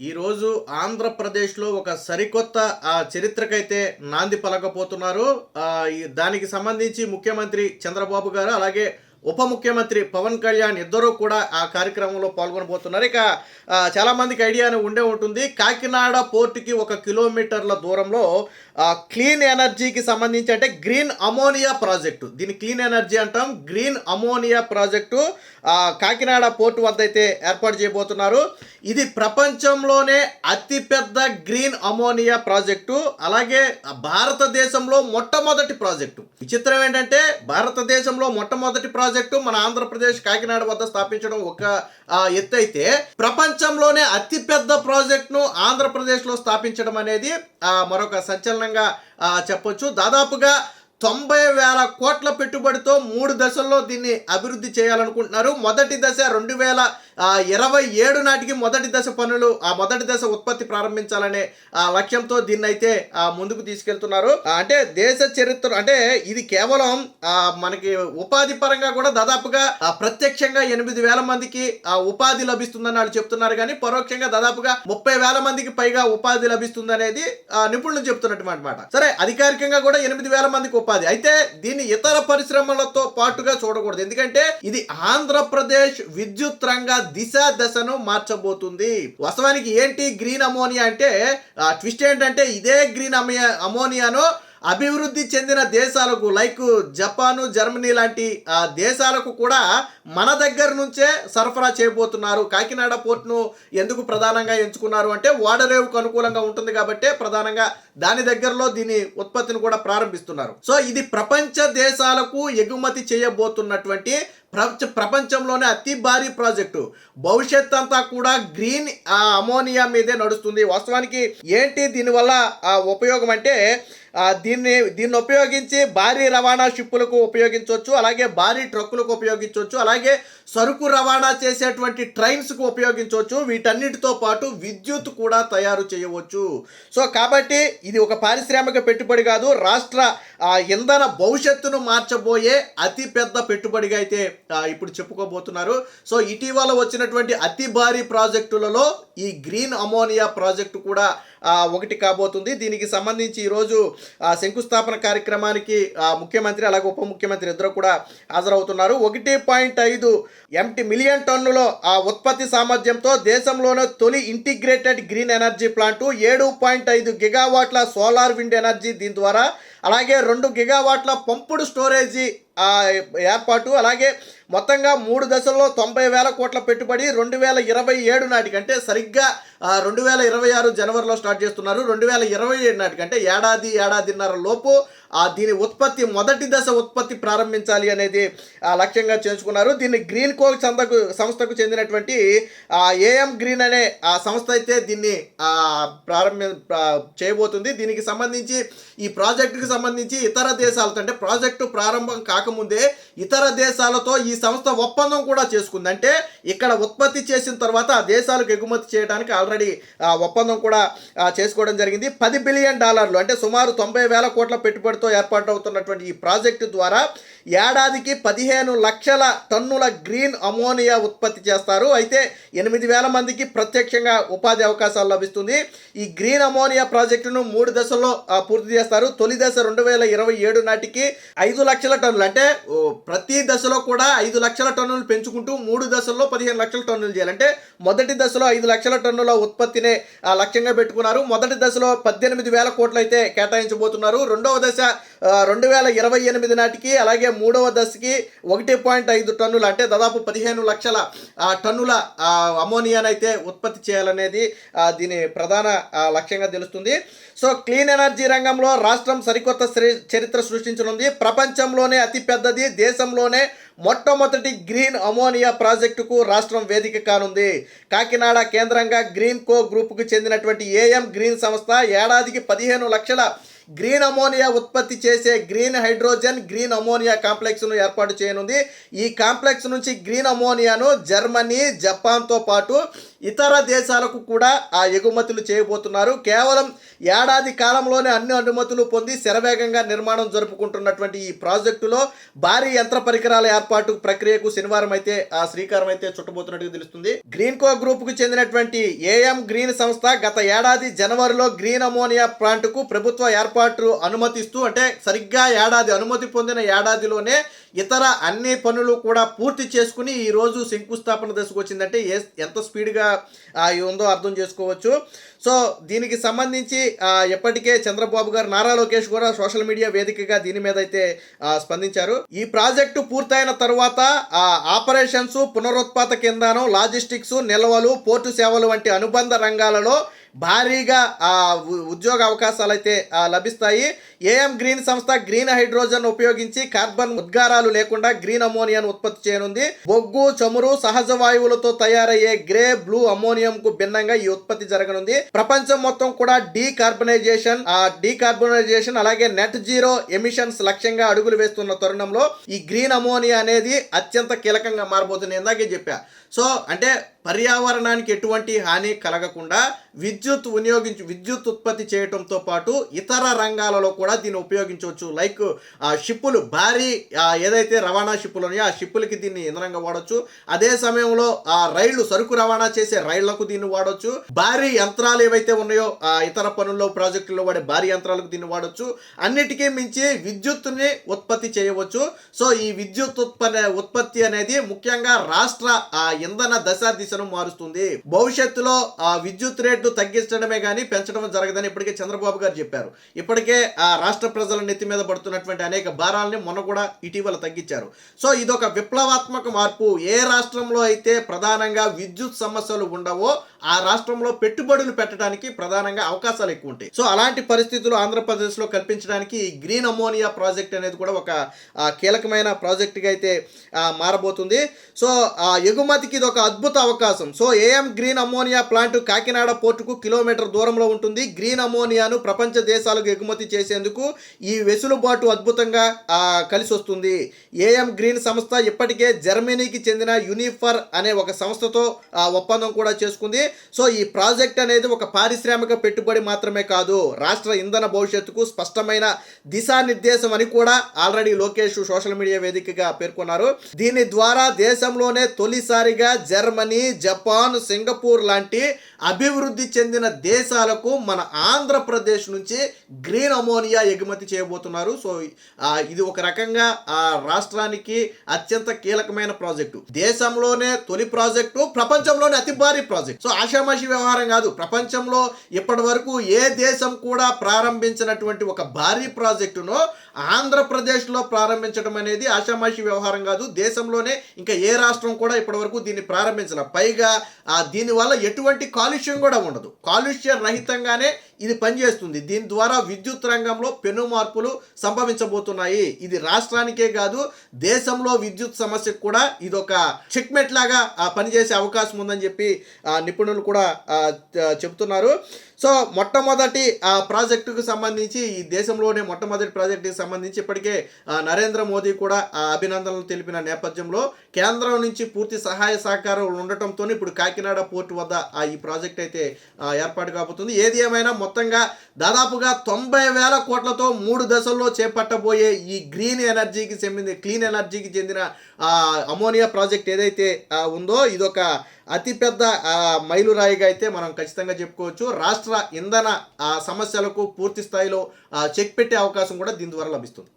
ఈరోజు ఆంధ్రప్రదేశ్లో ఒక సరికొత్త చరిత్రకైతే నాంది పలకపోతున్నారు. దానికి సంబంధించి ముఖ్యమంత్రి చంద్రబాబు గారు, అలాగే ఉప ముఖ్యమంత్రి పవన్ కళ్యాణ్ ఇద్దరూ కూడా ఆ కార్యక్రమంలో పాల్గొనబోతున్నారు. ఇక చాలామందికి ఐడియానే ఉండే ఉంటుంది. కాకినాడ పోర్టుకి 1 కిలోమీటర్ల దూరంలో క్లీన్ ఎనర్జీకి సంబంధించి, అంటే గ్రీన్ అమోనియా ప్రాజెక్టు, దీన్ని క్లీన్ ఎనర్జీ అంటాం, green ammonia project Kakinada port వద్ద అయితే ఏర్పాటు చేయబోతున్నారు. ఇది ప్రపంచంలోనే అతిపెద్ద గ్రీన్ అమోనియా ప్రాజెక్టు, అలాగే భారతదేశంలో మొట్టమొదటి ప్రాజెక్టు. విచిత్రం ఏంటంటే భారతదేశంలో మొట్టమొదటి ప్రాజెక్టు మన ఆంధ్రప్రదేశ్ కాకినాడ వద్ద స్థాపించడం ఒక ఎత్తు అయితే, ప్రపంచంలోనే అతిపెద్ద ప్రాజెక్టును ఆంధ్రప్రదేశ్లో స్థాపించడం అనేది మరొక సంచలనంగా చెప్పొచ్చు. దాదాపుగా 90,000 కోట్ల పెట్టుబడితో 3 దశల్లో దీన్ని అభివృద్ధి చేయాలనుకుంటున్నారు. మొదటి దశ 2027 నాటికి మొదటి దశ పనులు, మొదటి దశ ఉత్పత్తి ప్రారంభించాలనే లక్ష్యంతో దీన్ని అయితే ముందుకు తీసుకెళ్తున్నారు. అంటే దేశ చరిత్ర, అంటే ఇది కేవలం మనకి ఉపాధి పరంగా కూడా దాదాపుగా ప్రత్యక్షంగా 8,000 మందికి ఉపాధి లభిస్తుందని వాళ్ళు చెప్తున్నారు. కానీ పరోక్షంగా దాదాపుగా 30,000 మందికి పైగా ఉపాధి లభిస్తుంది అనేది నిపుణులు చెప్తున్నటువంటి మాట. సరే, అధికారికంగా కూడా 8,000 మందికి ఉపాధి. అయితే దీన్ని ఇతర పరిశ్రమలతో పాటుగా చూడకూడదు, ఎందుకంటే ఇది ఆంధ్రప్రదేశ్ విద్యుత్ రంగ దిశ దశను మార్చబోతుంది. వాస్తవానికి ఏంటి గ్రీన్ అమోనియా అంటే, ట్విస్ట్ ఏంటంటే ఇదే గ్రీన్ అమోనియాను అభివృద్ధి చెందిన దేశాలకు, లైక్ జపాను, జర్మనీ లాంటి దేశాలకు కూడా మన దగ్గర నుంచే సరఫరా చేయబోతున్నారు. కాకినాడ పోర్ట్ను ఎందుకు ప్రధానంగా ఎంచుకున్నారు అంటే, ఓడరేవుకు అనుకూలంగా ఉంటుంది కాబట్టి ప్రధానంగా దాని దగ్గరలో దీని ఉత్పత్తిని కూడా ప్రారంభిస్తున్నారు. సో ఇది ప్రపంచ దేశాలకు ఎగుమతి చేయబోతున్నటువంటి ప్రపంచంలోనే అతి భారీ ప్రాజెక్టు. భవిష్యత్ అంతా కూడా గ్రీన్ అమోనియా మీదే నడుస్తుంది. వాస్తవానికి ఏంటి దీనివల్ల ఉపయోగం అంటే, దీన్ని ఉపయోగించి భారీ రవాణా షిప్పులకు ఉపయోగించవచ్చు, అలాగే భారీ ట్రక్కులకు ఉపయోగించవచ్చు, అలాగే సరుకు రవాణా చేసేటువంటి ట్రైన్స్కు ఉపయోగించవచ్చు. వీటన్నిటితో పాటు విద్యుత్ కూడా తయారు చేయవచ్చు. సో కాబట్టి ఇది ఒక పారిశ్రామిక పెట్టుబడి కాదు, రాష్ట్ర ఇంధన భవిష్యత్తును మార్చబోయే అతి పెద్ద పెట్టుబడిగా అయితే ఇప్పుడు చెప్పుకోబోతున్నారు. సో ఇటీవల వచ్చినటువంటి అతి భారీ ప్రాజెక్టులలో ఈ గ్రీన్ అమోనియా ప్రాజెక్టు కూడా ఒకటి కాబోతుంది. దీనికి సంబంధించి ఈరోజు శంకుస్థాపన కార్యక్రమానికి ముఖ్యమంత్రి అలాగే ఉప ముఖ్యమంత్రి ఇద్దరు కూడా హాజరవుతున్నారు. 1.5 మిలియన్ టన్నుల ఉత్పత్తి సామర్థ్యంతో దేశంలోనే తొలి ఇంటిగ్రేటెడ్ గ్రీన్ ఎనర్జీ ప్లాంటు, 7.5 గిగావాట్ల సోలార్ విండ్ ఎనర్జీ దీని ద్వారా, అలాగే 2 గిగావాట్ల పంపుడు స్టోరేజీ ఏర్పాటు, అలాగే మొత్తంగా 3 దశల్లో 90,000 కోట్ల పెట్టుబడి 2027 నాటికి, అంటే సరిగ్గా 2026 జనవరిలో స్టార్ట్ చేస్తున్నారు. 2027 నాటికి, అంటే ఏడాదిన్నర లోపు దీని ఉత్పత్తి, మొదటి దశ ఉత్పత్తి ప్రారంభించాలి అనేది లక్ష్యంగా చేసుకున్నారు. దీన్ని గ్రీన్ కో సంస్థకు చెందినటువంటి ఏఎం గ్రీన్ అనే సంస్థ అయితే దీన్ని చేయబోతుంది. దీనికి సంబంధించి, ఈ ప్రాజెక్టుకి సంబంధించి ఇతర దేశాలతో, అంటే ప్రాజెక్టు ప్రారంభం కాకముందే ఇతర దేశాలతో ఈ సంస్థ ఒప్పందం కూడా చేసుకుంది. అంటే ఇక్కడ ఉత్పత్తి చేసిన తర్వాత ఆ దేశాలకు ఎగుమతి చేయడానికి ఆల్రెడీ ఒప్పందం కూడా చేసుకోవడం జరిగింది. $10 బిలియన్, అంటే సుమారు 90,000 కోట్ల పెట్టుబడితో ఏర్పాటు అవుతున్నటువంటి ఈ ప్రాజెక్టు ద్వారా ఏడాదికి 15 లక్షల టన్నుల గ్రీన్ అమోనియా ఉత్పత్తి చేస్తారు. అయితే 8,000 మందికి ప్రత్యక్షంగా ఉపాధి అవకాశాలు లభిస్తుంది. ఈ గ్రీన్ అమోనియా ప్రాజెక్టును 3 దశల్లో పూర్తి చేస్తారు. తొలి దశ 2027 నాటికి 5 లక్షల టన్నులు, అంటే ప్రతి దశలో కూడా 5 లక్షల టన్నులు పెంచుకుంటూ 3 దశల్లో 15 లక్షల టన్నులు చేయాలి. అంటే మొదటి దశలో 5 లక్షల టన్నుల ఉత్పత్తినే లక్ష్యంగా పెట్టుకున్నారు. మొదటి దశలో 18,000 కోట్లు అయితే కేటాయించబోతున్నారు. రెండవ దశ 2028 నాటికి, అలాగే మూడవ దశకి 1.5 టన్నులు, అంటే దాదాపు 15 లక్షల టన్నుల అమోనియానైతే ఉత్పత్తి చేయాలనేది దీని ప్రధాన లక్ష్యంగా తెలుస్తుంది. సో క్లీన్ ఎనర్జీ రంగంలో రాష్ట్రం సరికొత్త చరిత్ర సృష్టించనుంది. ప్రపంచంలోనే అతి పెద్దది, దేశంలోనే మొట్టమొదటి గ్రీన్ అమోనియా ప్రాజెక్టుకు రాష్ట్రం వేదిక కానుంది. కాకినాడ కేంద్రంగా గ్రీన్ కో గ్రూపుకు చెందినటువంటి ఏఎం గ్రీన్ సంస్థ ఏడాదికి 15 లక్షల గ్రీన్ అమోనియా ఉత్పత్తి చేసే గ్రీన్ హైడ్రోజన్, గ్రీన్ అమోనియా కాంప్లెక్స్ను ఏర్పాటు చేయనుంది. ఈ కాంప్లెక్స్ నుంచి గ్రీన్ అమోనియాను జర్మనీ, జపాన్తో పాటు ఇతర దేశాలకు కూడా ఆ ఎగుమతులు చేయబోతున్నారు. కేవలం ఏడాది కాలంలోనే అన్ని అనుమతులు పొంది శరవేగంగా నిర్మాణం జరుపుకుంటున్నటువంటి ఈ ప్రాజెక్టులో భారీ యంత్ర పరికరాల ఏర్పాటు ప్రక్రియకు శనివారం అయితే ఆ శ్రీకారం అయితే చుట్టబోతున్నట్టుగా తెలుస్తుంది. గ్రీన్కో గ్రూప్ కు చెందినటువంటి ఏఎం గ్రీన్ సంస్థ గత ఏడాది జనవరిలో గ్రీన్ అమోనియా ప్లాంట్ కు ప్రభుత్వ ఏర్పాటు అనుమతిస్తూ, అంటే సరిగ్గా ఏడాది అనుమతి పొందిన ఏడాదిలోనే ఇతర అన్ని పనులు కూడా పూర్తి చేసుకుని ఈ రోజు శంకుస్థాపన దశకు వచ్చిందంటే ఎంత స్పీడ్గా ఉందో అర్థం చేసుకోవచ్చు. సో దీనికి సంబంధించి ఎప్పటికే చంద్రబాబు గారు, నారా లోకేష్ కూడా సోషల్ మీడియా వేదికగా దీని మీద అయితే స్పందించారు. ఈ ప్రాజెక్టు పూర్తయిన తర్వాత ఆపరేషన్స్, పునరుత్పాదక ఇంధనం, లాజిస్టిక్స్, నిల్వలు, పోర్టు సేవలు వంటి అనుబంధ రంగాలలో భారీగా ఉద్యోగ అవకాశాలు అయితే లభిస్తాయి. ఏఎం గ్రీన్ సంస్థ గ్రీన్ హైడ్రోజన్ ఉపయోగించి కార్బన్ ఉద్గారాలు లేకుండా గ్రీన్ అమోనియాను ఉత్పత్తి చేయనుంది. బొగ్గు, చమురు, సహజ వాయువులతో తయారయ్యే గ్రే, బ్లూ అమోనియం కు భిన్నంగా ఈ ఉత్పత్తి జరగనుంది. ప్రపంచం మొత్తం కూడా డీకార్బనైజేషన్ అలాగే నెట్ జీరో ఎమిషన్స్ లక్ష్యంగా అడుగులు వేస్తున్న తరుణంలో ఈ గ్రీన్ అమోనియా అనేది అత్యంత కీలకంగా మారబోతుంది. ఇందాకే చెప్పా. సో అంటే పర్యావరణానికి ఎటువంటి హాని కలగకుండా విద్యుత్ ఉత్పత్తి చేయడంతో పాటు ఇతర రంగాలలో కూడా దీన్ని ఉపయోగించవచ్చు. లైక్ షిప్పులు, భారీ ఏదైతే రవాణా షిప్పులు ఉన్నాయో ఆ షిప్పులకి దీన్ని ఇంధనంగా వాడచ్చు. అదే సమయంలో రైళ్లు, సరుకు రవాణా చేసే రైళ్లకు దీన్ని వాడచ్చు. భారీ యంత్రాలు ఏవైతే ఉన్నాయో ఇతర పనుల్లో ప్రాజెక్టుల్లో వాడే భారీ యంత్రాలకు దీన్ని వాడచ్చు. అన్నిటికీ మించి విద్యుత్తుని ఉత్పత్తి చేయవచ్చు. సో ఈ విద్యుత్ ఉత్పత్తి అనేది ముఖ్యంగా రాష్ట్ర ఇంధన దిశను మారుస్తుంది. భవిష్యత్తులో విద్యుత్ రేట్లు తగ్గించడమే కానీ పెంచడం జరగదని ఇప్పటికే చంద్రబాబు గారు చెప్పారు. ఇప్పటికే రాష్ట్ర ప్రజల నెత్తి మీద పడుతున్నటువంటి అనేక భారాలని మొన్న కూడా ఇటీవల తగ్గించారు. సో ఇదొక విప్లవాత్మక మార్పు. ఏ రాష్ట్రంలో అయితే ప్రధానంగా విద్యుత్ సమస్యలు ఉండవో ఆ రాష్ట్రంలో పెట్టుబడులు పెట్టడానికి ప్రధానంగా అవకాశాలు ఎక్కువ ఉంటాయి. సో అలాంటి పరిస్థితులు ఆంధ్రప్రదేశ్లో కల్పించడానికి ఈ గ్రీన్ అమోనియా ప్రాజెక్ట్ అనేది కూడా ఒక కీలకమైన ప్రాజెక్టుగా అయితే మారబోతుంది. సో ఎగుమతికి ఇది ఒక అద్భుత అవకాశం. So AM green ammonia plant Kakinada పోర్టుకు కిలోమీటర్ దూరంలో ఉంటుంది. గ్రీన్ అమోనియాను ప్రపంచ దేశాలకు ఎగుమతి చేసేందుకు ఈ వెసులుబాటు అద్భుతంగా కలిసి వస్తుంది. ఏఎం గ్రీన్ సంస్థ ఇప్పటికే జర్మనీకి చెందిన యూనిఫర్ అనే ఒక సంస్థతో ఒప్పందం కూడా చేసుకుంది. సో ఈ ప్రాజెక్ట్ అనేది ఒక పారిశ్రామిక పెట్టుబడి మాత్రమే కాదు, రాష్ట్ర ఇంధన భవిష్యత్తుకు స్పష్టమైన దిశానిర్దేశం అని కూడా ఆల్రెడీ లోకేష్ సోషల్ మీడియా వేదికగా పేర్కొన్నారు. దీని ద్వారా దేశంలోనే తొలిసారిగా జర్మనీ, జపాన్, సింగపూర్ లాంటి అభివృద్ధి చెందిన దేశాలకు మన ఆంధ్రప్రదేశ్ నుంచి గ్రీన్ అమోనియా ఎగుమతి చేయబోతున్నారు. సో ఇది ఒక రకంగా రాష్ట్రానికి అత్యంత కీలకమైన ప్రాజెక్టు. దేశంలోనే తొలి ప్రాజెక్టు, ప్రపంచంలోనే అతి భారీ ప్రాజెక్ట్. సో ఆషామాషి వ్యవహారం కాదు. ప్రపంచంలో ఇప్పటి వరకు ఏ దేశం కూడా ప్రారంభించినటువంటి ఒక భారీ ప్రాజెక్టును ఆంధ్రప్రదేశ్లో ప్రారంభించడం అనేది ఆషామాషి వ్యవహారం కాదు. దేశంలోనే ఇంకా ఏ రాష్ట్రం కూడా ఇప్పటి వరకు దీన్ని ప్రారంభించాల. పైగా దీనివల్ల ఎటువంటి కాలుష్యం కూడా ఉండదు. కాలుష్య రహితంగానే ఇది పనిచేస్తుంది. దీని ద్వారా విద్యుత్ రంగంలో పెను మార్పులు సంభవించబోతున్నాయి. ఇది రాష్ట్రానికే కాదు, దేశంలో విద్యుత్ సమస్యకు కూడా ఇదొక చెక్మెట్ లాగా పనిచేసే అవకాశం ఉందని చెప్పి నిపుణులు కూడా చెబుతున్నారు. సో మొట్టమొదటి ప్రాజెక్టుకు సంబంధించి, ఈ దేశంలోనే మొట్టమొదటి ప్రాజెక్టుకి సంబంధించి ఇప్పటికే నరేంద్ర మోదీ కూడా అభినందనలు తెలిపిన నేపథ్యంలో కేంద్రం నుంచి పూర్తి సహాయ సహకారం ఉండటంతో ఇప్పుడు కాకినాడ పోర్టు వద్ద ఈ ప్రాజెక్ట్ అయితే ఏర్పాటు కాబోతుంది. ఏది ఏమైనా మొత్తంగా దాదాపుగా 90,000 కోట్లతో 3 దశల్లో చేపట్టబోయే ఈ క్లీన్ ఎనర్జీకి చెందిన అమోనియా ప్రాజెక్ట్ ఏదైతే ఉందో ఇదొక అతిపెద్ద మైలురాయిగా అయితే మనం ఖచ్చితంగా చెప్పుకోవచ్చు. రాష్ట్ర ఇంధన సమస్యలకు పూర్తి స్థాయిలో చెక్ పెట్టే అవకాశం కూడా దీని ద్వారా లభిస్తుంది.